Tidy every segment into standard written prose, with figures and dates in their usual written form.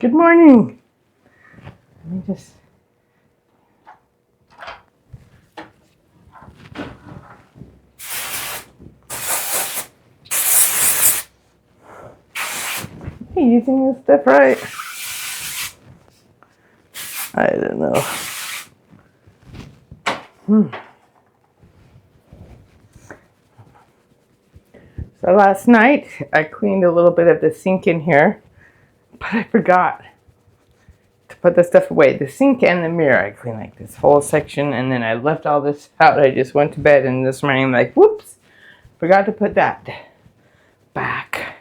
Good morning. Let me just... Are you using this stuff right? I don't know. So last night I cleaned a little bit of the sink in here, but I forgot to put the stuff away. The sink and the mirror, I cleaned like this whole section, and then I left all this out. I just went to bed, and this morning I'm like, whoops, forgot to put that back.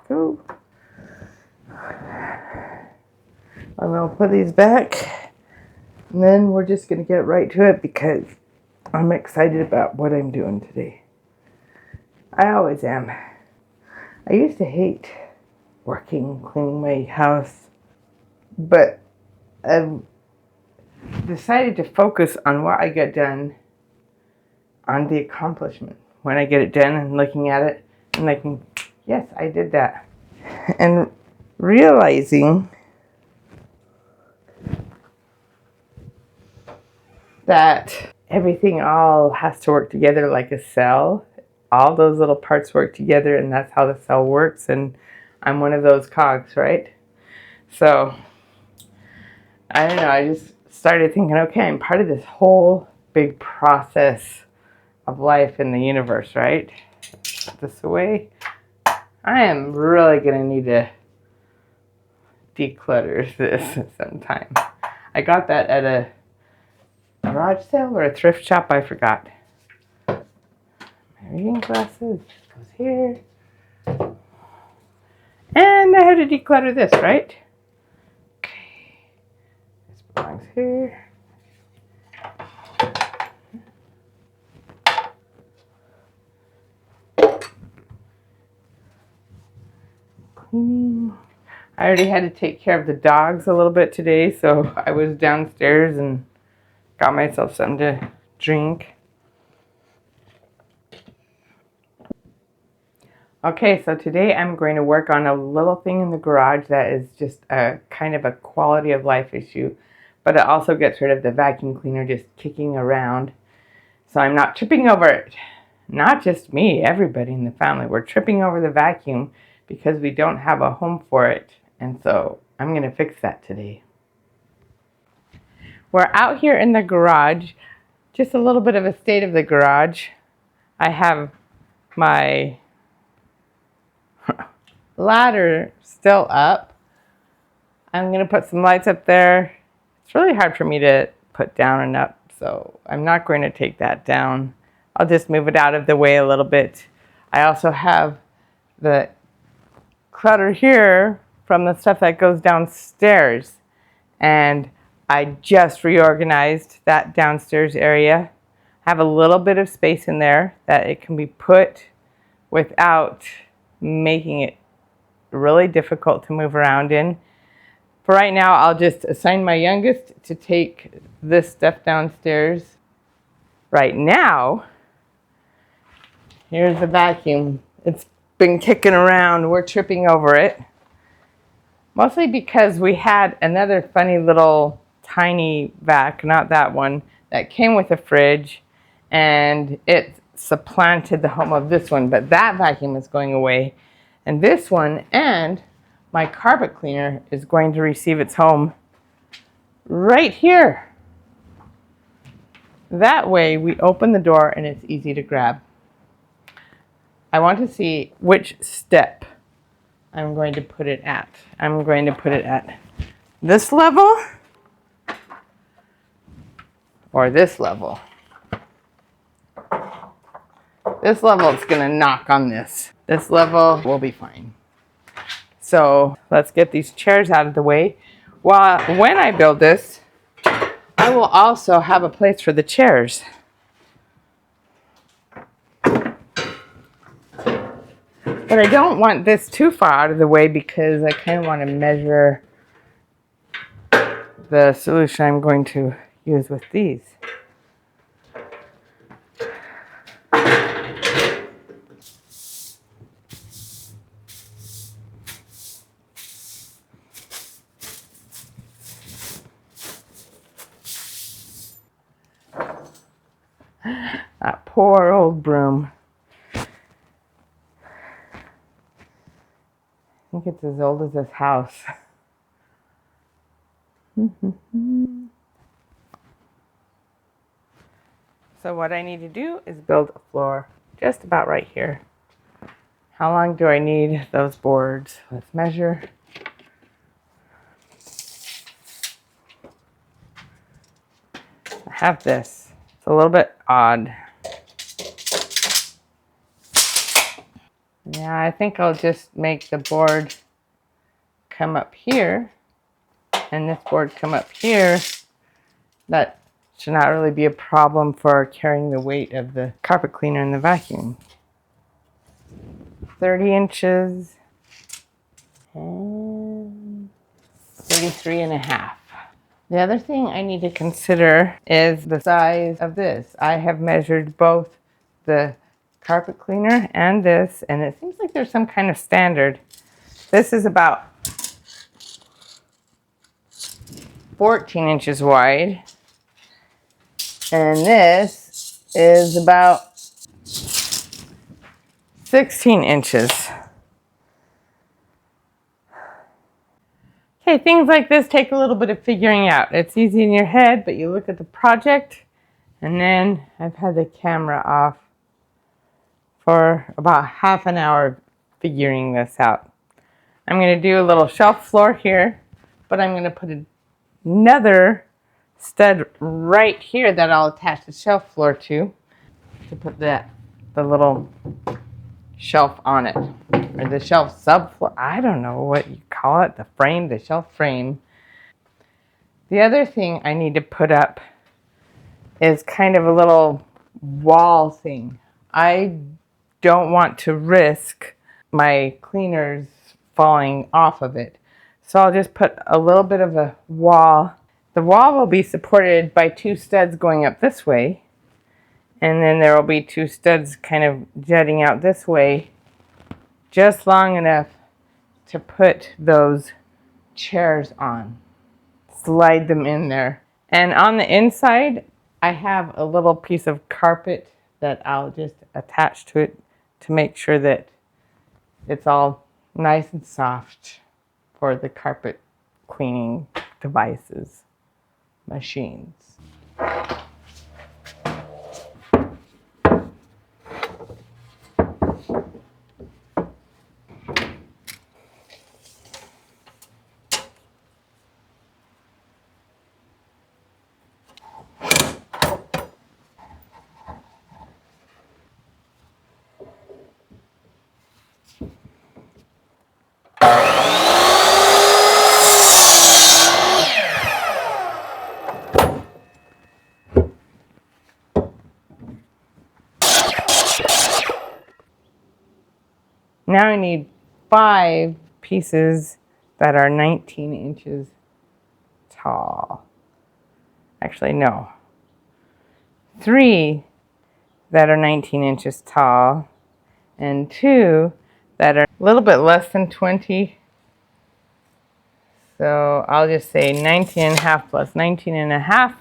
Go. I'm going to put these back, and then we're just going to get right to it because I'm excited about what I'm doing today. I always am. I used to hate working, cleaning my house, but I've decided to focus on what I get done, on the accomplishment. When I get it done and looking at it and thinking, yes, I did that. And realizing that everything all has to work together like a cell. All those little parts work together, and that's how the cell works. And I'm one of those cogs, right? So, I don't know. I just started thinking, okay, I'm part of this whole big process of life in the universe, right? Put this away. I am really going to need to declutter this sometime. I got that at a garage sale or a thrift shop, I forgot. My reading glasses goes here. And I have to declutter this, right? Okay. This belongs here. Cleaning. I already had to take care of the dogs a little bit today, so I was downstairs and got myself something to drink. Okay, so today I'm going to work on a little thing in the garage that is just a kind of a quality of life issue, but it also gets rid of the vacuum cleaner just kicking around, so I'm not tripping over it. Not just me, everybody in the family. We're tripping over the vacuum because we don't have a home for it, and so I'm going to fix that today. We're out here in the garage, just a little bit of a state of the garage. I have my ladder still up. I'm going to put some lights up there. It's really hard for me to put down and up, so I'm not going to take that down. I'll just move it out of the way a little bit. I also have the clutter here from the stuff that goes downstairs, and I just reorganized that downstairs area. I have a little bit of space in there that it can be put without making it really difficult to move around in. For right now, I'll just assign my youngest to take this stuff downstairs. Right now, here's the vacuum. It's been kicking around. We're tripping over it. Mostly because we had another funny little tiny vac, not that one, that came with a fridge, and it supplanted the home of this one. But that vacuum is going away. And this one and my carpet cleaner is going to receive its home right here. That way we open the door and it's easy to grab. I want to see which step I'm going to put it at. I'm going to put it at this level or this level. This level is going to knock on this. This level will be fine. So let's get these chairs out of the way. Well, when I build this, I will also have a place for the chairs. But I don't want this too far out of the way because I kind of want to measure the solution I'm going to use with these. That poor old broom. I think it's as old as this house. So what I need to do is build a floor just about right here. How long do I need those boards? Let's measure. I have this. It's a little bit odd. Yeah, I think I'll just make the board come up here and this board come up here. That should not really be a problem for carrying the weight of the carpet cleaner and the vacuum. 30 inches and 33 and a half. The other thing I need to consider is the size of this. I have measured both the carpet cleaner and this, and it seems like there's some kind of standard. This is about 14 inches wide, and this is about 16 inches. Okay, things like this take a little bit of figuring out. It's easy in your head, but you look at the project, and then I've had the camera off for about half an hour figuring this out. I'm going to do a little shelf floor here, but I'm going to put another stud right here that I'll attach the shelf floor to put the little shelf on it, or the shelf subfloor. I don't know what you call it, the frame, the shelf frame. The other thing I need to put up is kind of a little wall thing. I don't want to risk my cleaners falling off of it. So I'll just put a little bit of a wall. The wall will be supported by two studs going up this way. And then there will be two studs kind of jutting out this way, just long enough to put those chairs on. Slide them in there. And on the inside, I have a little piece of carpet that I'll just attach to it to make sure that it's all nice and soft for the carpet cleaning devices, machines. Now I need 5 pieces that are 19 inches tall. Actually, no. 3 that are 19 inches tall and 2 that are a little bit less than 20. So I'll just say 19 and a half plus 19 and a half.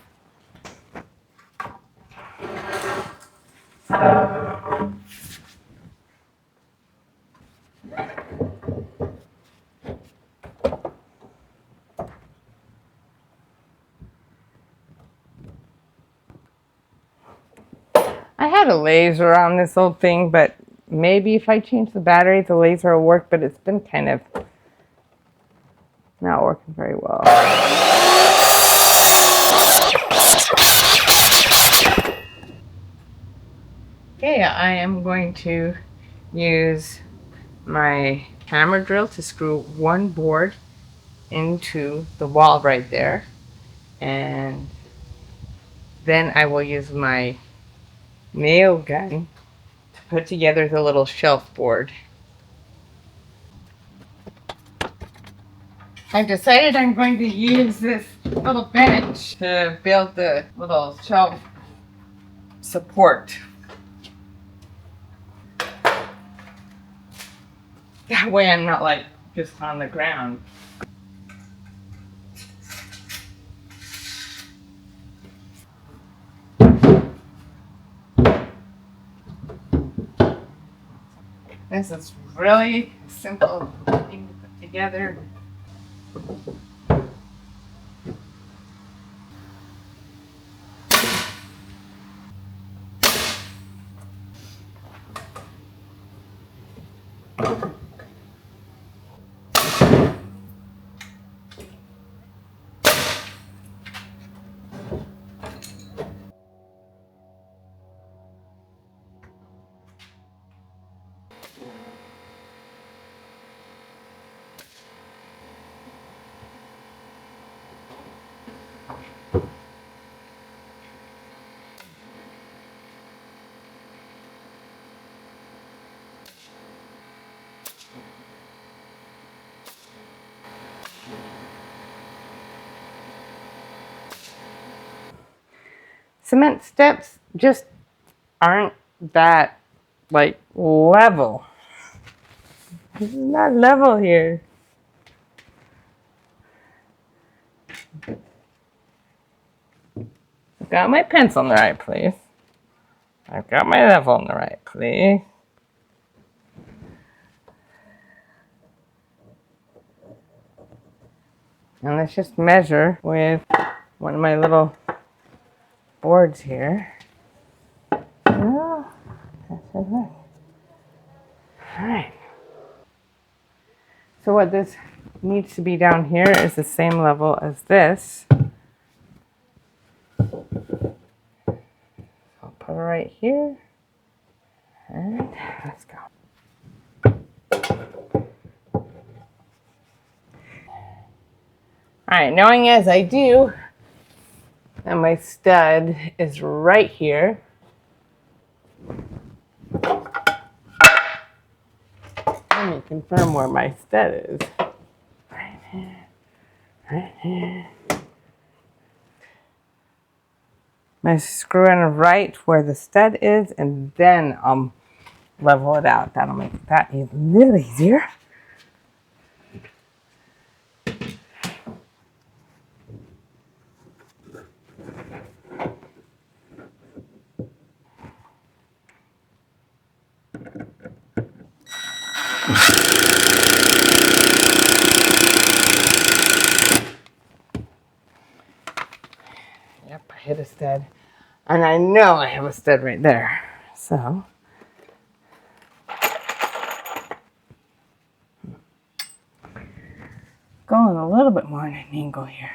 I had a laser on this old thing, but maybe if I change the battery, the laser will work, but it's been kind of not working very well. Okay, I am going to use my hammer drill to screw one board into the wall right there, and then I will use my nail gun to put together the little shelf board. I've decided I'm going to use this little bench to build the little shelf support. That way I'm not like just on the ground. This is really simple thing to put together. Cement steps just aren't that like level. This is not level here. I've got my pencil in the right place. I've got my level in the right place. And let's just measure with one of my little boards here. Oh, that should work. Alright. So what this needs to be down here is the same level as this. I'll put it right here. And let's go. Alright, knowing as I do that my stud is right here. Let me confirm where my stud is. Right here. Right here. I screw in right where the stud is, and then I'll level it out. That'll make that a little easier. Yep, I hit a stud. And I know I have a stud right there. So going a little bit more at an angle here.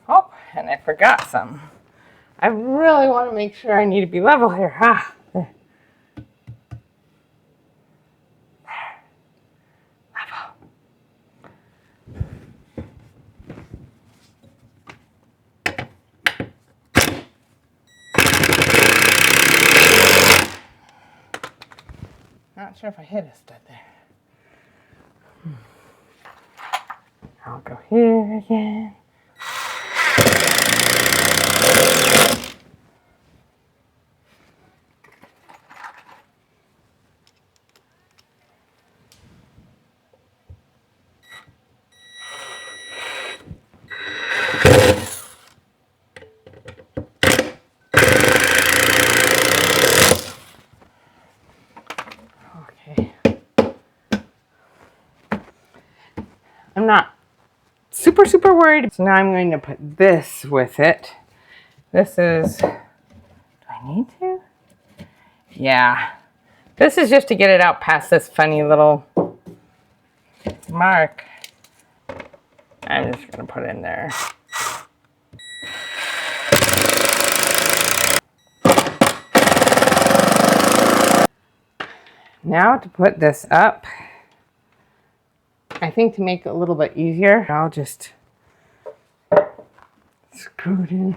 Oh, and I forgot some. I really want to make sure I need to be level here. Ah, there. Level. Not sure if I hit a stud there. I'll go here again. Okay. I'm not super worried. So now I'm going to put this with it. This is, do I need to? Yeah. This is just to get it out past this funny little mark. I'm just going to put it in there. Now to put this up, I think to make it a little bit easier, I'll just screw it in.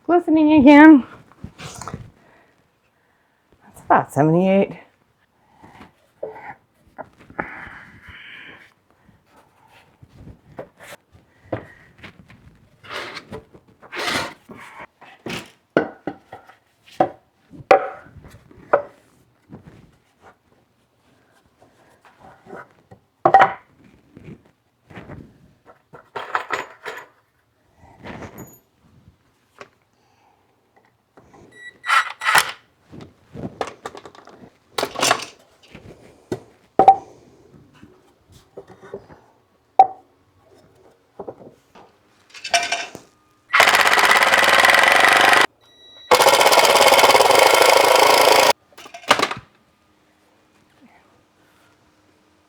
glistening again. That's about 78.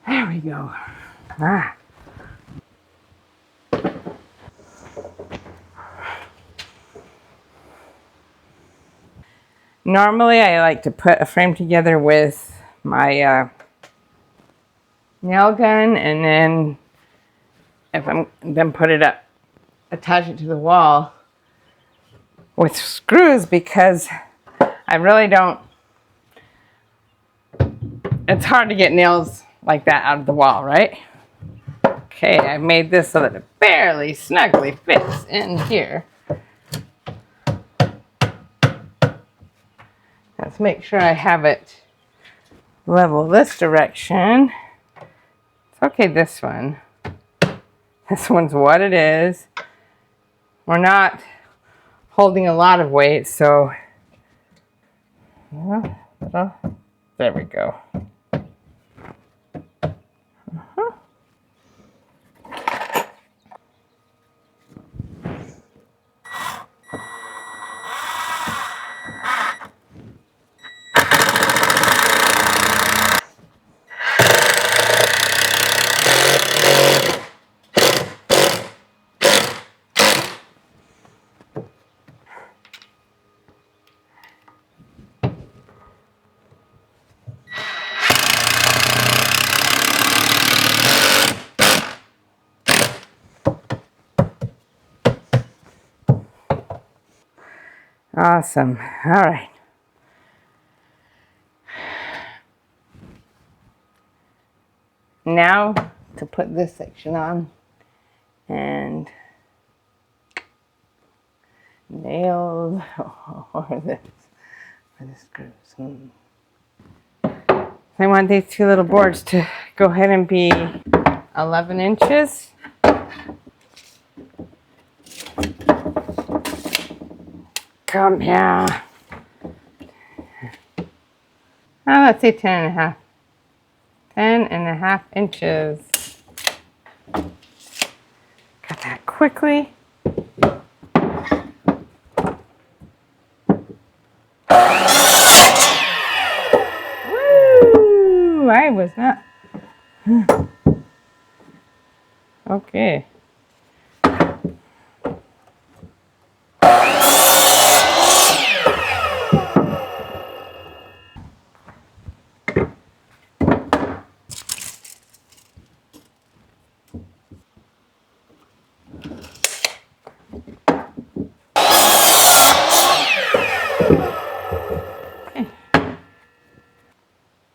There we go. Ah. Normally, I like to put a frame together with my nail gun, and then put it up, attach it to the wall with screws, because I really don't. It's hard to get nails like that out of the wall, right? Okay, I made this so that it barely snugly fits in here. Let's make sure I have it level this direction. It's okay, this one. This one's what it is. We're not holding a lot of weight, so there we go. Awesome. All right. Now to put this section on, and nails or the screws. I want these two little boards to go ahead and be 11 inches. Come here. Let's say 10 and a half. 10 and a half inches. Got that quickly. Woo! I was not. Okay.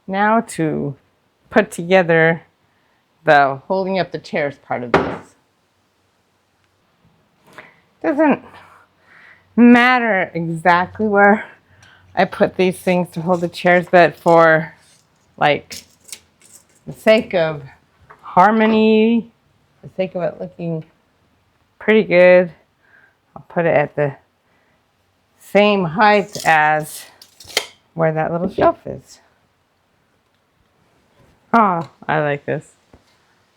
Now to put together the holding up the chairs part of this. Doesn't matter exactly where I put these things to hold the chairs, but for like the sake of harmony, the sake of it looking pretty good, I'll put it at the same height as where that little shelf is. Oh, I like this.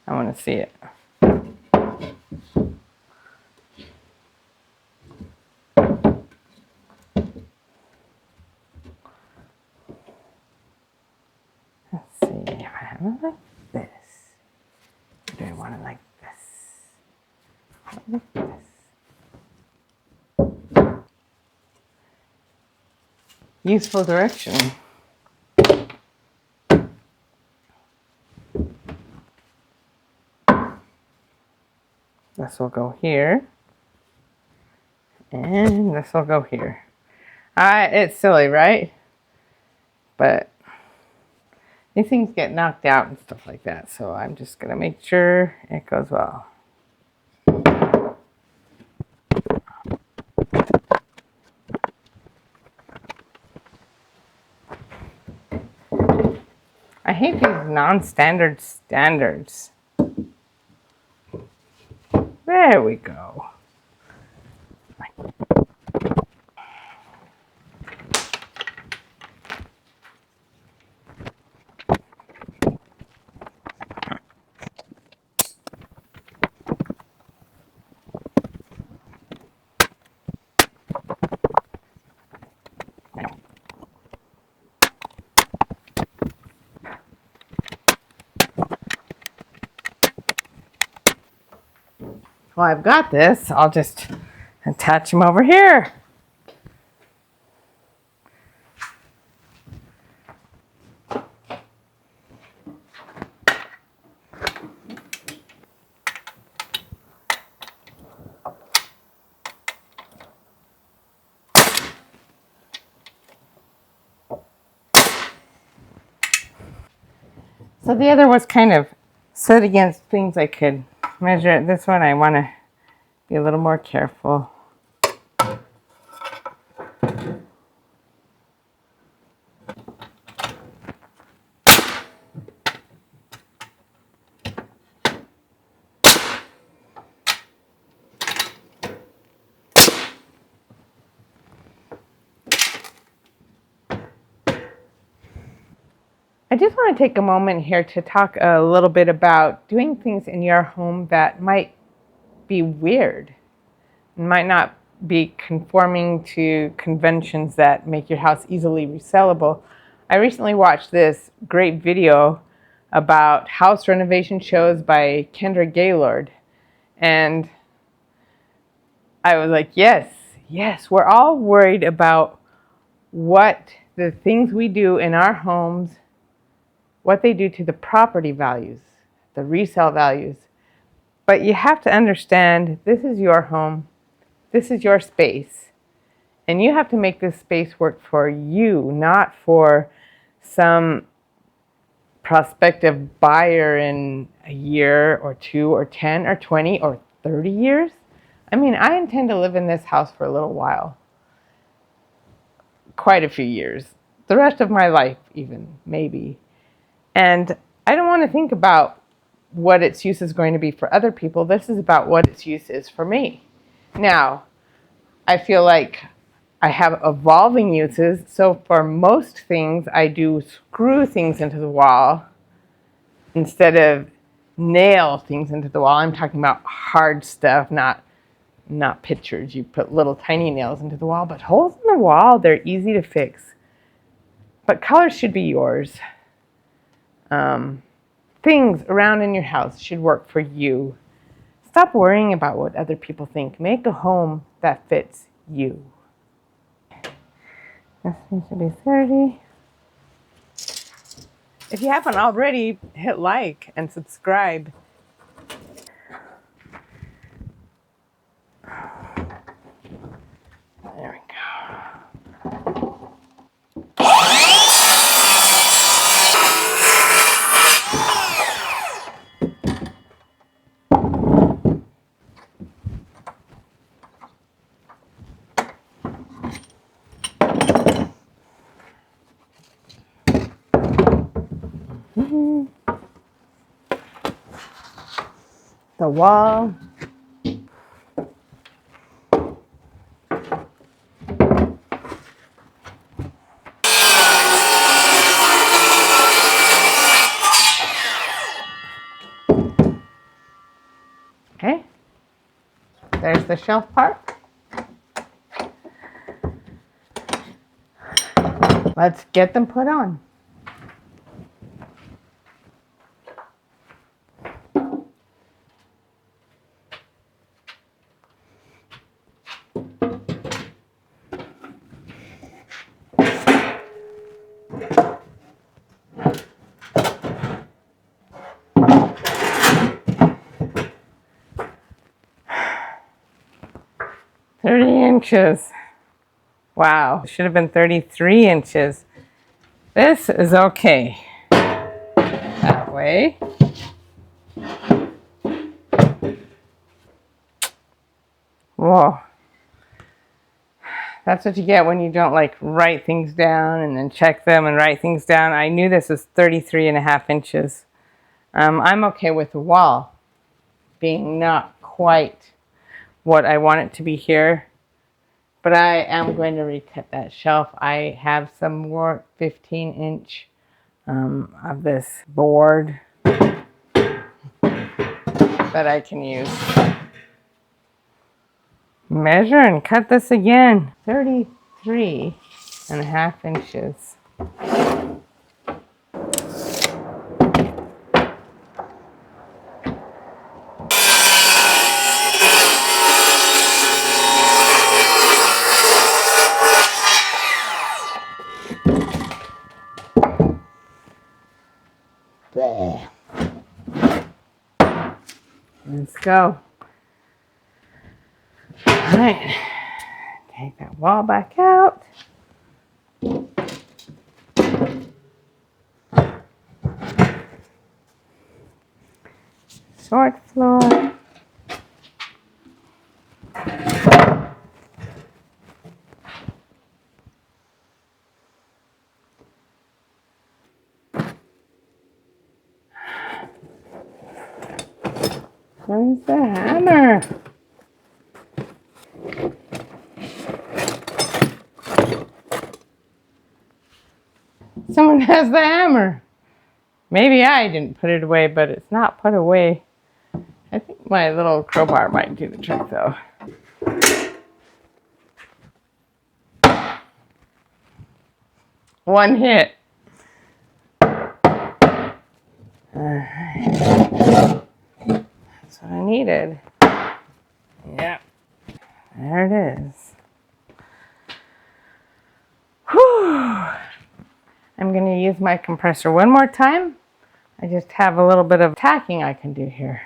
I want to see it. Let's see if I have it like this. Or do I want it like this? Like this. Useful direction. This will go here. And this will go here. It's silly, right? But these things get knocked out and stuff like that. So I'm just going to make sure it goes well. I hate these non-standard standards. There we go. Well, I've got this. I'll just attach them over here. So the other was kind of set against things I could measure. This one I want to be a little more careful. I just want to take a moment here to talk a little bit about doing things in your home that might be weird, might not be conforming to conventions that make your house easily resellable. I recently watched this great video about house renovation shows by Kendra Gaylord, and I was like, yes, we're all worried about what the things we do in our homes, what they do to the property values, the resale values. But you have to understand, this is your home, this is your space, and you have to make this space work for you, not for some prospective buyer in a year or 2 or 10 or 20 or 30 years. I mean, I intend to live in this house for a little while, quite a few years, the rest of my life even, maybe. And I don't want to think about what its use is going to be for other people. This is about what its use is for me. Now, I feel like I have evolving uses. So for most things, I do screw things into the wall instead of nail things into the wall. I'm talking about hard stuff, not pictures. You put little tiny nails into the wall, but holes in the wall, they're easy to fix. But colors should be yours. Things around in your house should work for you. Stop worrying about what other people think. Make a home that fits you. This needs to be 30. If you haven't already, hit like and subscribe. There we go. The wall. Okay. There's the shelf part. Let's get them put on. 30 inches. Wow, it should have been 33 inches. This is okay. That way. Whoa. That's what you get when you don't like write things down and then check them and write things down. I knew this was 33.5 inches. I'm okay with the wall being not quite what I want it to be here. But I am going to recut that shelf. I have some more 15-inch of this board that I can use. Measure and cut this again. 33.5 inches. There. Let's go. All right. Take that wall back out. Short floor. Where's the hammer? Someone has the hammer. Maybe I didn't put it away, but it's not put away. I think my little crowbar might do the trick though. One hit. That's what I needed. Yep. There it is. Whew. I'm going to use my compressor one more time. I just have a little bit of tacking I can do here.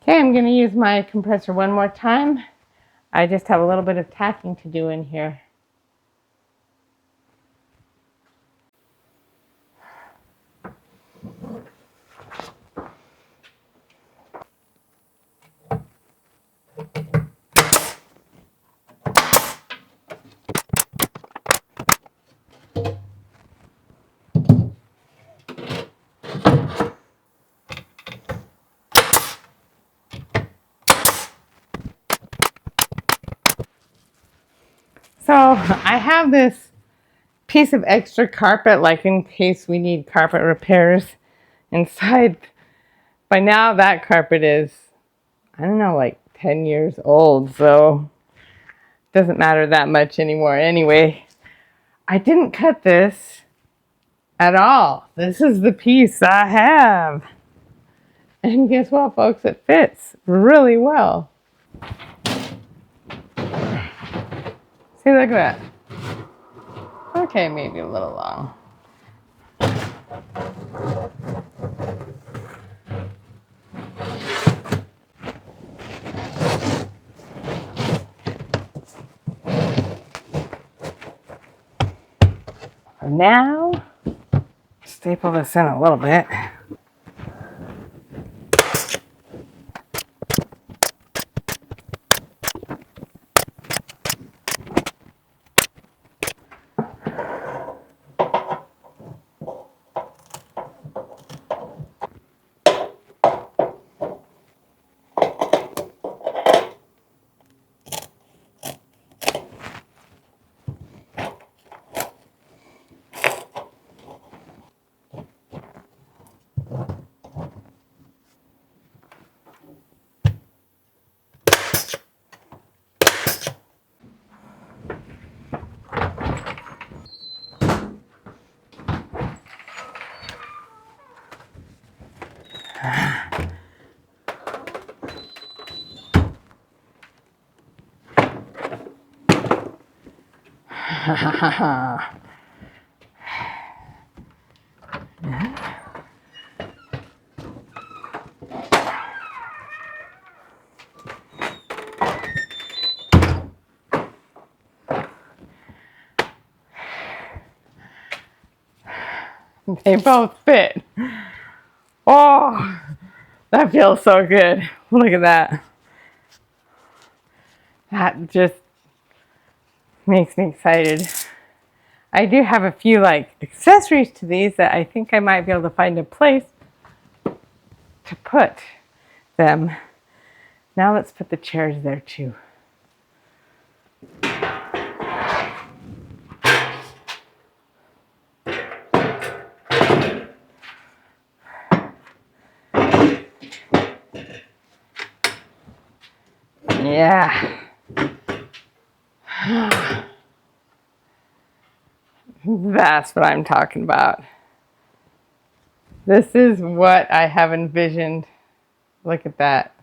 Okay, I'm going to use my compressor one more time. I just have a little bit of tacking to do in here. So I have this piece of extra carpet, like in case we need carpet repairs inside. By now that carpet is, I don't know, like 10 years old, so it doesn't matter that much anymore. Anyway, I didn't cut this at all. This is the piece I have. And guess what, folks? It fits really well. See, look at that. Okay, maybe a little long. Now, staple this in a little bit. They both fit. Oh, that feels so good. Look at that. That just makes me excited. I do have a few like accessories to these that I think I might be able to find a place to put them. Now let's put the chairs there too. Yeah. That's what I'm talking about. This is what I have envisioned. Look at that.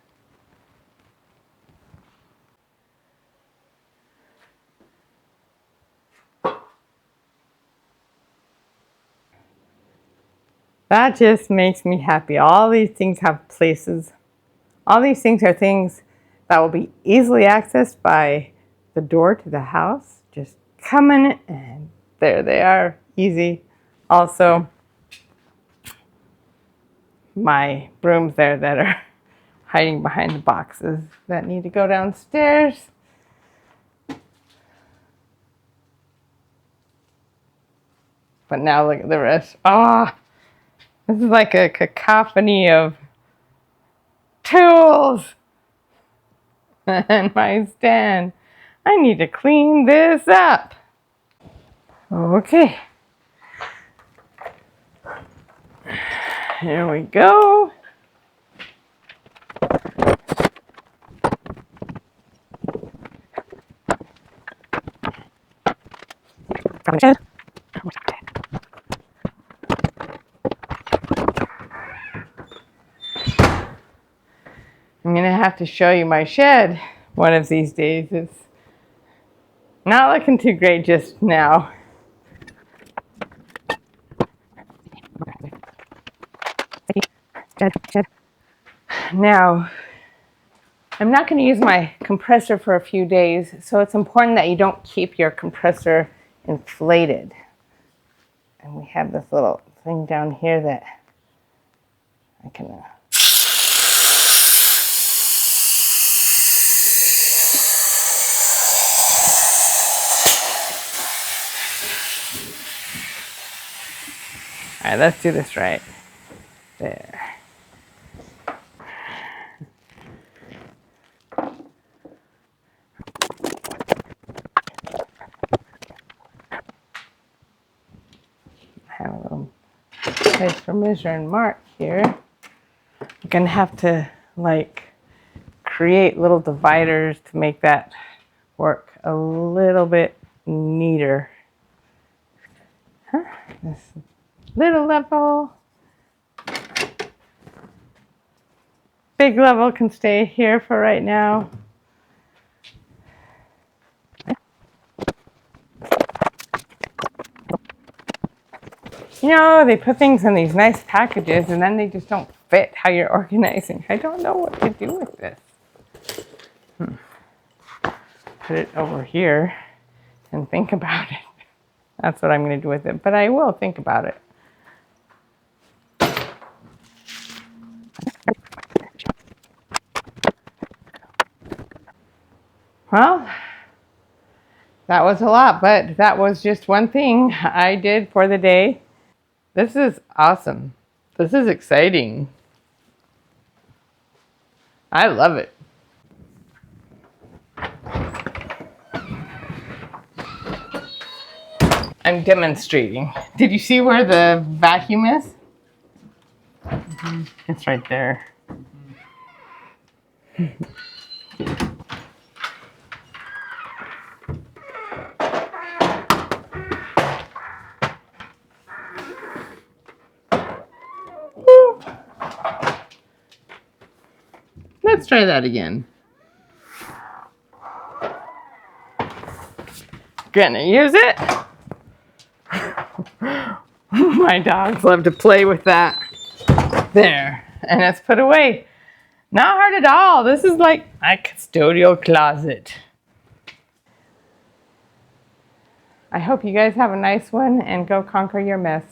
That just makes me happy. All these things have places. All these things are things that will be easily accessed by the door to the house. Just come in and there they are. Easy. Also, my brooms there that are hiding behind the boxes that need to go downstairs. But now look at the rest. Ah, this is like a cacophony of tools and my stand. I need to clean this up. Okay. Here we go. I'm gonna have to show you my shed one of these days. It's not looking too great just now. Now, I'm not going to use my compressor for a few days, so it's important that you don't keep your compressor inflated. And we have this little thing down here that I can all right, let's do this right. There. Have a little place for measure and mark here. I'm gonna have to like create little dividers to make that work a little bit neater. Huh? This little level. Big level can stay here for right now. You know, they put things in these nice packages and then they just don't fit how you're organizing. I don't know what to do with this. Put it over here and think about it. That's what I'm going to do with it, but I will think about it. Well, that was a lot, but that was just one thing I did for the day. This is awesome. This is exciting. I love it. I'm demonstrating. Did you see where the vacuum is? It's right there. Let's try that again. gonna use it. My dogs love to play with that. There, and it's put away. Not hard at all. This is like my custodial closet. I hope you guys have a nice one and go conquer your mess.